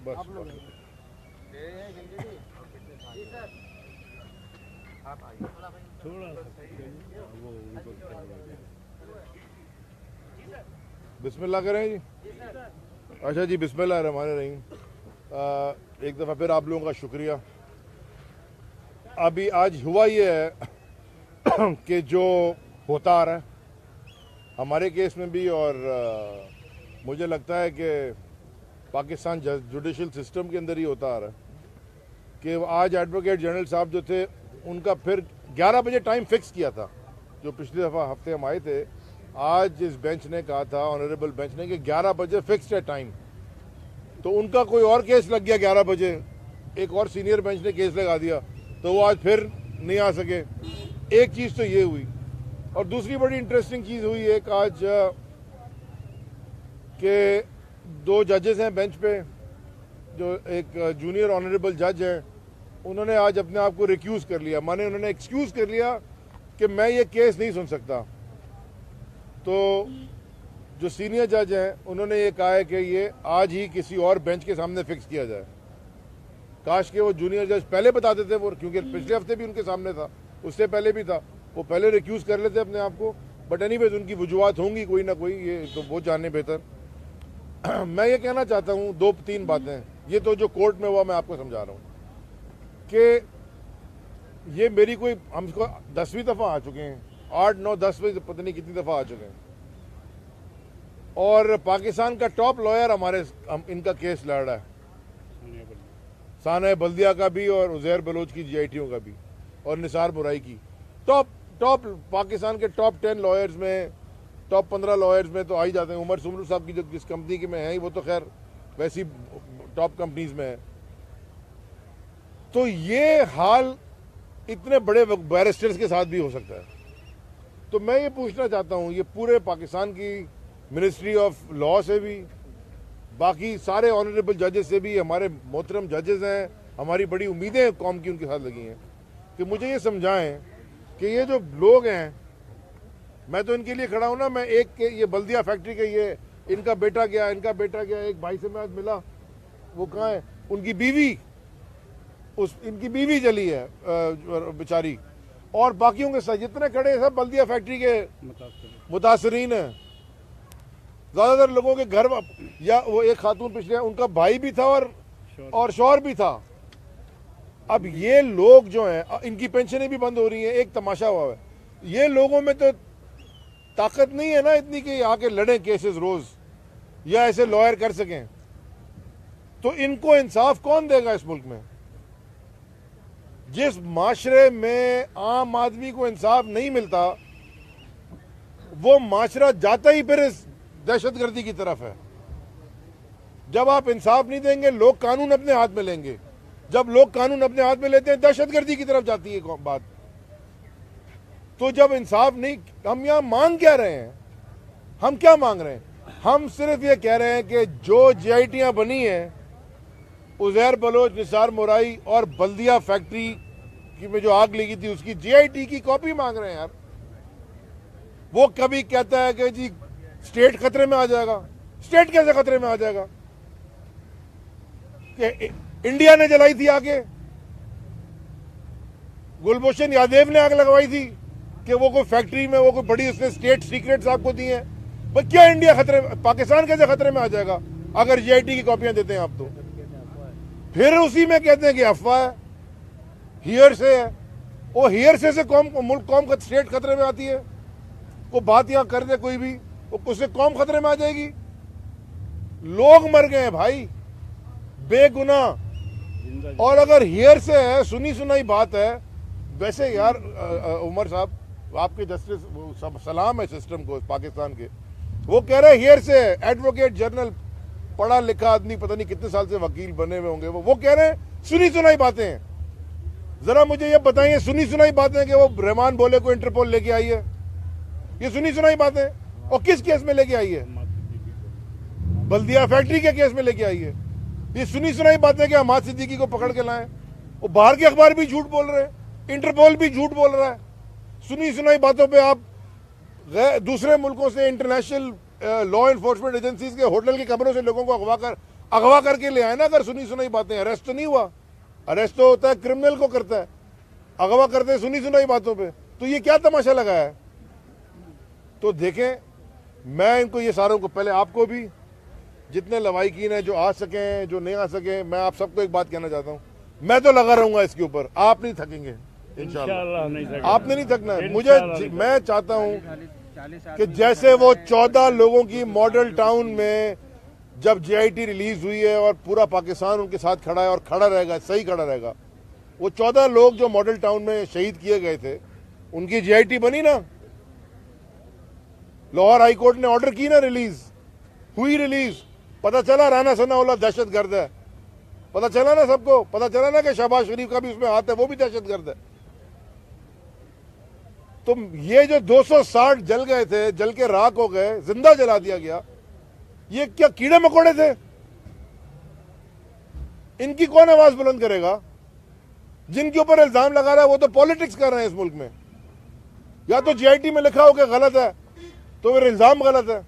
बस थोड़ा वो बिस्मिल्लाह करें जी। अच्छा जी, बिस्मिल्लाह रहमान रहीम। एक दफ़ा फिर आप लोगों का शुक्रिया। अभी आज हुआ ये है कि जो होता आ रहा है हमारे केस में भी, और मुझे लगता है कि पाकिस्तान जुडिशल सिस्टम के अंदर ही होता आ रहा है कि आज एडवोकेट जनरल साहब जो थे उनका फिर 11 बजे टाइम फिक्स किया था। जो पिछले दफ़ा हफ्ते हम आए थे, आज इस बेंच ने कहा था, ऑनरेबल बेंच ने, कि 11 बजे फिक्स्ड है टाइम। तो उनका कोई और केस लग गया 11 बजे, एक और सीनियर बेंच ने केस लगा दिया, तो वो आज फिर नहीं आ सके। एक चीज़ तो ये हुई, और दूसरी बड़ी इंटरेस्टिंग चीज़ हुई एक आज कि 2 जजेस हैं बेंच पे, जो एक जूनियर ऑनरेबल जज है, उन्होंने आज अपने आप को रिक्यूज़ कर लिया। माने उन्होंने एक्सक्यूज़ कर लिया कि मैं ये केस नहीं सुन सकता। तो जो सीनियर जज हैं उन्होंने ये कहा है कि ये आज ही किसी और बेंच के सामने फिक्स किया जाए। काश कि वो जूनियर जज पहले बता देते वो, क्योंकि पिछले हफ्ते भी उनके सामने था, उससे पहले भी था, वो पहले रिक्यूज़ कर लेते अपने आप को। बट एनीवेज उनकी वजूहत होंगी कोई ना कोई, ये तो वो जाने बेहतर। मैं ये कहना चाहता हूँ 2-3 बातें। ये तो जो कोर्ट में हुआ मैं आपको समझा रहा हूँ कि ये मेरी कोई, हम इसको 10वीं दफ़ा आ चुके हैं, 8-9-10वीं पता नहीं कितनी दफ़ा आ चुके हैं, और पाकिस्तान का टॉप लॉयर हमारे इनका केस लड़ रहा है, साना बल्दिया का भी और उज़ैर बलोच की GITO का भी और निसार बुराई की। टॉप पाकिस्तान के टॉप 10 लॉयर्स में, टॉप 15 लॉयर्स में तो आ ही जाते हैं। उमर सुमरू साहब की जो जिस कंपनी की में है, वो तो खैर वैसी टॉप कंपनीज में है। तो ये हाल इतने बड़े बैरिस्टर्स के साथ भी हो सकता है। तो मैं ये पूछना चाहता हूँ, ये पूरे पाकिस्तान की मिनिस्ट्री ऑफ लॉ से भी, बाकी सारे ऑनरेबल जजेस से भी, हमारे मोहतरम जजेस हैं, हमारी बड़ी उम्मीदें कौम की उनके साथ लगी हैं, कि मुझे ये समझाएं कि ये जो लोग हैं, मैं तो इनके लिए खड़ा हूँ ना। मैं एक के ये बल्दिया फैक्ट्री के ये इनका बेटा गया, एक भाई से मैं आज मिला, वो कहाँ है, उनकी बीवी, इनकी बीवी चली है बेचारी, और बाकियों के साथ जितने खड़े हैं सब बल्दिया फैक्ट्री के मुतासरीन हैं। ज्यादातर लोगों के घर, या वो एक खातून पिछले, उनका भाई भी था और शौहर भी था। अब ये लोग जो हैं, इनकी पेंशनें भी बंद हो रही हैं। एक तमाशा हुआ है, ये लोगों में तो ताकत नहीं है ना इतनी कि आके लड़ें केसेस रोज, या ऐसे लॉयर कर सकें। तो इनको इंसाफ कौन देगा इस मुल्क में? जिस माशरे में आम आदमी को इंसाफ नहीं मिलता, वो माशरा जाता ही फिर इस दहशतगर्दी की तरफ है। जब आप इंसाफ नहीं देंगे, लोग कानून अपने हाथ में लेंगे। जब लोग कानून अपने हाथ में लेते हैं, दहशतगर्दी की तरफ जाती है बात। तो जब इंसाफ नहीं, हम यहां मांग क्या रहे हैं? हम क्या मांग रहे हैं? हम सिर्फ ये कह रहे हैं कि जो GITयां बनी हैं, उज़ैर बलोच, निसार मुराई और बल्दिया फैक्ट्री की में जो आग लगी थी, उसकी GIT की कॉपी मांग रहे हैं यार। वो कभी कहता है कि जी स्टेट खतरे में आ जाएगा। स्टेट कैसे खतरे में आ जाएगा? कि इंडिया ने जलाई थी आगे, गुलभूषण यादव ने आग लगवाई थी कि वो कोई फैक्ट्री में वो कोई बड़ी, उसने स्टेट सीक्रेट्स आपको दी हैं। पर क्या इंडिया खतरे, पाकिस्तान कैसे खतरे में आ जाएगा अगर GIT की कॉपियां देते हैं आप? तो फिर उसी में कहते हैं कि अफवाह है, हियर से है। वो हियर से कौम स्टेट खतरे में आती है। को बात यहां कर दे कोई भी, उससे कौम खतरे में आ जाएगी। लोग मर गए हैं भाई, बेगुनाह। और अगर हियर से है, सुनी सुनाई बात है, वैसे यार उमर साहब, आपके जस्टिस सलाम है सिस्टम को पाकिस्तान के। वो कह रहे हैं हियर से है, एडवोकेट जनरल, पढ़ा लिखा आदमी, पता नहीं कितने साल से वकील बने हुए होंगे, वो कह रहे हैं सुनी सुनाई बातें हैं। जरा मुझे ये बताइए, सुनी सुनाई बातें कि वो रहमान बोले को इंटरपोल लेके आई है, ये सुनी सुनाई बातें? और किस केस में लेके आई है? बल्दिया फैक्ट्री के केस में लेके आई है। ये सुनी सुनाई बातें कि हमाद सिद्दीकी को पकड़ के लाएं। वो बाहर के अखबार भी झूठ बोल रहे हैं, इंटरपोल भी झूठ बोल रहा है। सुनी सुनाई बातों पे आप दूसरे मुल्कों से इंटरनेशनल लॉ एनफोर्समेंट एजेंसीज के होटल के कमरों से लोगों को अगवा करके ले आए ना, अगर सुनी सुनाई बातें, अरेस्ट तो नहीं हुआ। अरेस्ट तो होता है क्रिमिनल को करता है, अगवा करते हैं सुनी सुनाई बातों पे। तो ये क्या तमाशा लगाया है? तो देखें, मैं इनको, ये सारों को, पहले आपको भी, जितने लवाहिकीन हैं, जो आ सकें, जो नहीं आ सके, मैं आप सबको एक बात कहना चाहता हूं, मैं तो लगा रहूंगा इसके ऊपर, आप नहीं थकेंगे इंशाल्लाह। आपने नहीं थकना है। मुझे, मैं चाहता हूं कि जैसे वो 14 लोगों की मॉडल टाउन में जब जेआईटी रिलीज हुई है और पूरा पाकिस्तान उनके साथ खड़ा है और खड़ा रहेगा, सही खड़ा रहेगा, वो 14 लोग जो मॉडल टाउन में शहीद किए गए थे, उनकी जेआईटी बनी ना, लाहौर हाई कोर्ट ने ऑर्डर की ना, रिलीज हुई, रिलीज, पता चला राना सनाउल्लाह दहशतगर्द है, पता चला ना सबको, पता चला ना कि शहबाज शरीफ का भी उसमें हाथ है, वो भी दहशतगर्द है। तो ये जो 260 जल गए थे, जल के राख हो गए, जिंदा जला दिया गया, ये क्या कीड़े मकोड़े थे? इनकी कौन आवाज बुलंद करेगा? जिनके ऊपर इल्जाम लगा रहा है वो तो पॉलिटिक्स कर रहे हैं इस मुल्क में। या तो जेआईटी में लिखा हो कि गलत है तो फिर इल्जाम गलत है।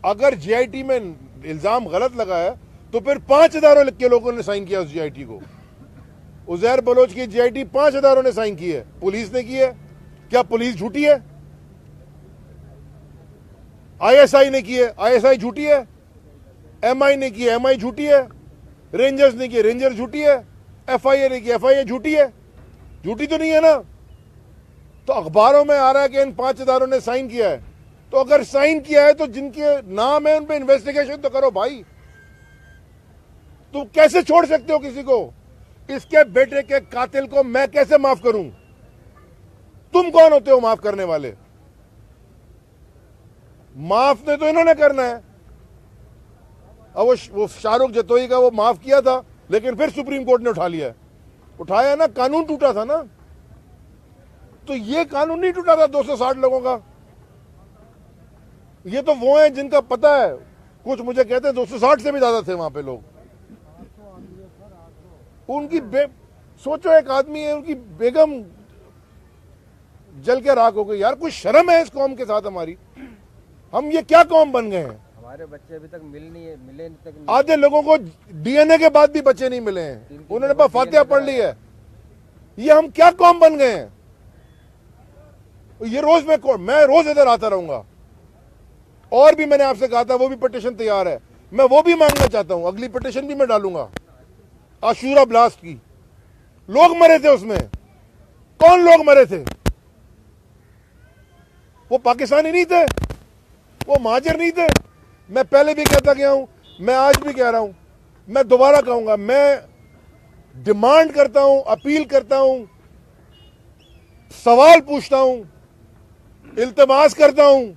अगर जेआईटी में इल्जाम गलत लगा है तो फिर 5,000 लिख के लोगों ने साइन किया उस जेआईटी को। उजैर बलोच की जेआईटी 5,000 ने साइन की है, पुलिस ने की है। क्या पुलिस झूठी है? आईएसआई ने की है, आईएसआई झूठी है। एमआई ने की है, एमआई झूठी है। रेंजर्स ने की, रेंजर झूठी है। एफआईए ने की, एफआईए झूठी है। झूठी तो नहीं है ना? तो अखबारों में आ रहा है कि इन 5,000 ने साइन किया है। तो अगर साइन किया है तो जिनके नाम है उन पे इन्वेस्टिगेशन तो करो भाई। तुम कैसे छोड़ सकते हो किसी को? इसके बेटे के कातिल को मैं कैसे माफ करूं? तुम कौन होते हो माफ करने वाले? माफ ने तो इन्होंने करना है। अब वो शाहरुख जतोई का वो माफ किया था, लेकिन फिर सुप्रीम कोर्ट ने उठा लिया है। उठाया ना, कानून टूटा था ना। तो ये कानून नहीं टूटा था 260 लोगों का। ये तो वो हैं जिनका पता है। कुछ मुझे कहते हैं 260 से भी ज्यादा थे वहां पे लोग। उनकी सोचो, एक आदमी है, उनकी बेगम जल के राख हो गई। यार कुछ शर्म है इस कौम के साथ हमारी? हम ये क्या कौम बन गए हैं? हमारे बच्चे अभी तक मिले तक नहीं। आधे लोगों को डीएनए के बाद भी बच्चे नहीं मिले हैं। उन्होंने बस फातिहा पढ़ ली है। ये हम क्या कौम बन गए हैं? ये रोज मैं रोज इधर आता रहूंगा। और भी मैंने आपसे कहा था, वो भी पिटीशन तैयार है, मैं वो भी मांगना चाहता हूं। अगली पिटीशन भी मैं डालूंगा आशूरा ब्लास्ट की। लोग मरे थे उसमें। कौन लोग मरे थे? वो पाकिस्तानी नहीं थे, वो महाजर नहीं थे। मैं पहले भी कहता गया हूं, मैं आज भी कह रहा हूं, मैं दोबारा कहूंगा। मैं डिमांड करता हूं, अपील करता हूं, सवाल पूछता हूं, इल्तिमास करता हूं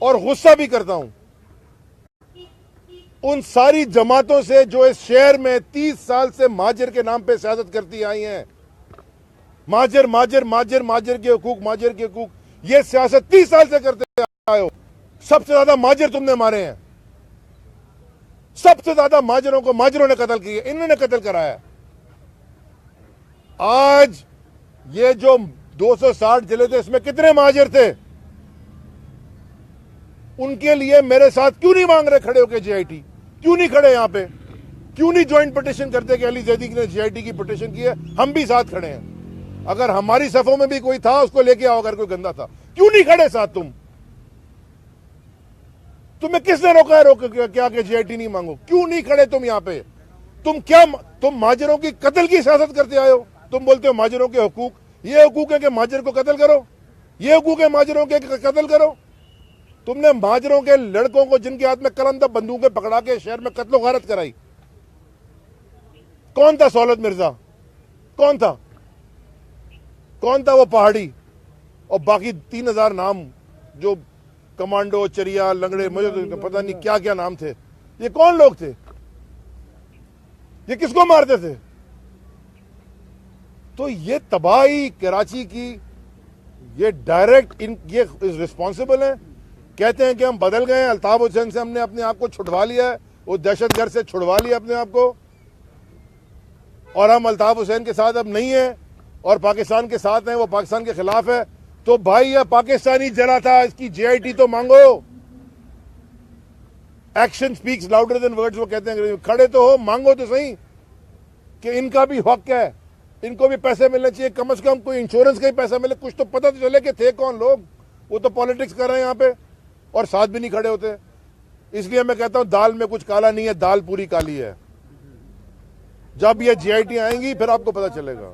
और गुस्सा भी करता हूं उन सारी जमातों से जो इस शहर में 30 साल से महाजर के नाम पे सियासत करती आई हैं। महाजर महाजर महाजर महाजर के हुकूक, महाजर के हुकूक, ये सियासत 30 साल से करते आए हो। सबसे ज्यादा महाजर तुमने मारे हैं। सबसे ज्यादा महाजरों को महाजरों ने कत्ल किए, इन्होंने कत्ल कराया। आज ये जो 260 जिले थे, इसमें कितने महाजर थे? उनके लिए मेरे साथ क्यों नहीं मांग रहे खड़े होकर जेआईटी? क्यों नहीं खड़े यहां पे? क्यों नहीं ज्वाइंट पिटीशन करते कि अली जैदी ने जेआईटी की पिटीशन की है, हम भी साथ खड़े हैं। अगर हमारी सफों में भी कोई था उसको लेके आओ, अगर कोई गंदा था। क्यों नहीं खड़े साथ तुम? तुम्हें किसने रोका है क्या कि जेआईटी नहीं मांगो? क्यों नहीं खड़े तुम यहां पे? तुम महाजरों की कत्ल की सियासत करते आए हो। तुम बोलते हो महाजरों के हुकूक। ये हुकूक है कि महाजर को कत्ल करो? ये हुकूक है महाजरों के कत्ल करो? तुमने महाजरों के लड़कों को जिनके हाथ में कलंदा बंदूकें पकड़ा के शहर में कत्लो गारत कराई। कौन था सौलत मिर्जा? कौन था? कौन था वो पहाड़ी? और बाकी 3,000 नाम जो कमांडो, चरिया, लंगड़े, मुझे तो पता नहीं क्या क्या नाम थे। ये कौन लोग थे? ये किसको मारते थे? तो ये तबाही कराची की, ये डायरेक्ट ये रिस्पॉन्सिबल है। कहते हैं कि हम बदल गए हैं, अल्ताफ हुसैन से हमने अपने आप को छुड़वा लिया है, वो दहशतगर्द से छुड़वा लिया अपने आप को, और हम अल्ताफ हुसैन के साथ अब नहीं है और पाकिस्तान के साथ हैं, वो पाकिस्तान के खिलाफ है। तो भाई यह पाकिस्तानी जला था, इसकी जेआईटी तो मांगो। Action speaks louder than words, वो कहते हैं अंग्रेजी में। खड़े तो हो, मांगो तो सही कि इनका भी हक है, इनको भी पैसे मिलने चाहिए, कम से कम कोई इंश्योरेंस का ही पैसा मिले, कुछ तो पता तो चले कि थे कौन लोग। वो तो पॉलिटिक्स कर रहे हैं यहाँ पे और साथ भी नहीं खड़े होते। इसलिए मैं कहता हूं दाल में कुछ काला नहीं है, दाल पूरी काली है। जब ये जीआईटी आएंगी फिर आपको पता चलेगा।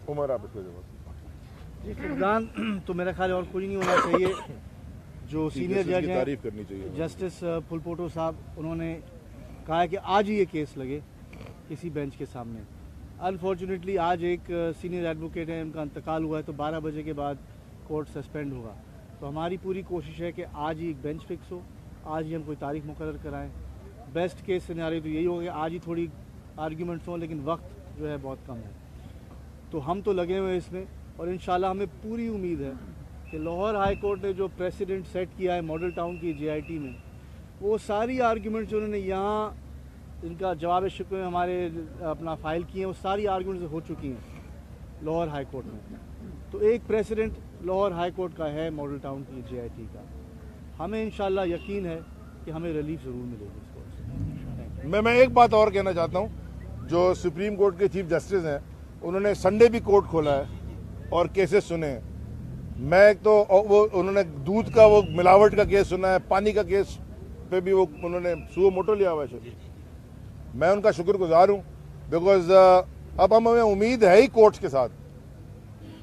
उमर आप इसको जवाब। जी फुरकान तो मेरा ख्याल और कुछ नहीं होना चाहिए। जो सीनियर जज हैं, तारीफ करनी चाहिए जस्टिस फुलपोटो साहब, उन्होंने कहा है कि आज ही ये केस लगे किसी बेंच के सामने। अनफॉर्चुनेटली आज एक सीनियर एडवोकेट है, उनका इंतकाल हुआ है, तो 12 बजे के बाद कोर्ट सस्पेंड होगा। तो हमारी पूरी कोशिश है कि आज ही एक बेंच फिक्स हो, आज ही हम कोई तारीख मुकर्रर कराएं। बेस्ट केस सिनेरियो तो यही होगा कि आज ही थोड़ी आर्ग्यूमेंट्स हों, लेकिन वक्त जो है बहुत कम है। तो हम तो लगे हुए हैं इसमें और इंशाल्लाह हमें पूरी उम्मीद है कि लाहौर हाई कोर्ट ने जो प्रेसिडेंट सेट किया है मॉडल टाउन की जीआईटी में, वो सारी आर्ग्यूमेंट्स उन्होंने यहाँ इनका जवाब शिकवे में हमारे अपना फाइल किए हैं, वो सारी आर्ग्यूमेंट्स हो चुकी हैं लाहौर हाई कोर्ट में। तो एक प्रेसिडेंट लाहौर हाई कोर्ट का है मॉडल टाउन की जीआईटी का। हमें इंशाल्लाह यकीन है कि हमें रिलीफ ज़रूर मिलेगी इस कोर्ट से। मैं एक बात और कहना चाहता हूँ। जो सुप्रीम कोर्ट के चीफ जस्टिस हैं, उन्होंने संडे भी कोर्ट खोला है और केसेस सुने हैं। मैं तो वो उन्होंने दूध का वो मिलावट का केस सुना है, पानी का केस पे भी वो उन्होंने सुओ मोटो लिया हुआ है। मैं उनका शुक्रगुजार हूँ बिकॉज अब हमें उम्मीद है ही कोर्ट्स के साथ,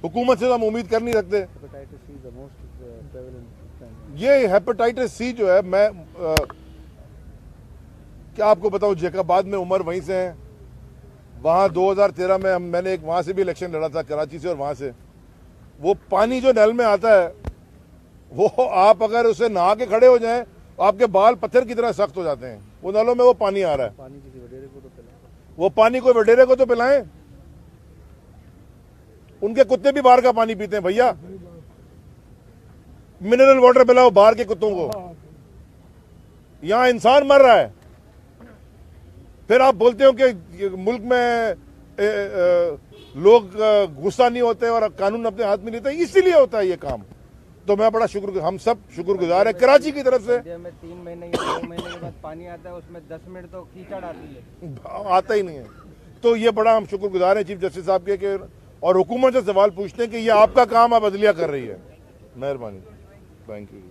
हुकूमत से तो हम उम्मीद कर नहीं सकते। ये हेपेटाइटिस सी जो है, मैं क्या आपको बताऊं, जैकाबाद में उमर वहीं से है। वहाँ 2013 में मैंने एक वहाँ से भी इलेक्शन लड़ा था, कराची से और वहाँ से। वो पानी जो नल में आता है, वो आप अगर उसे नहा के खड़े हो जाएं, आपके बाल पत्थर की तरह सख्त हो जाते हैं। वो नलों में वो पानी आ रहा है, पानी किसी वडेरे को तो पिलाएं, वो पानी कोई वडेरे को तो पिलाएं। उनके कुत्ते भी बाहर का पानी पीते हैं भैया। मिनरल वाटर पिलाओ बाहर के कुत्तों को। यहां इंसान मर रहा है, फिर आप बोलते हो कि मुल्क में लोग गुस्सा नहीं होते और कानून अपने हाथ में लेते, इसीलिए होता है ये काम। तो मैं बड़ा हम सब शुक्रगुजार है कराची की तरफ से। इंडिया में 3 महीने या 2 महीने के बाद पानी आता है, उसमें 10 मिनट तो कीचड़ आती है, आता ही नहीं है। तो ये बड़ा हम शुक्रगुजार हैं चीफ जस्टिस साहब के और हुकूमत से सवाल पूछते हैं कि ये आपका काम आप अदलिया कर रही है। मेहरबानी, थैंक यू।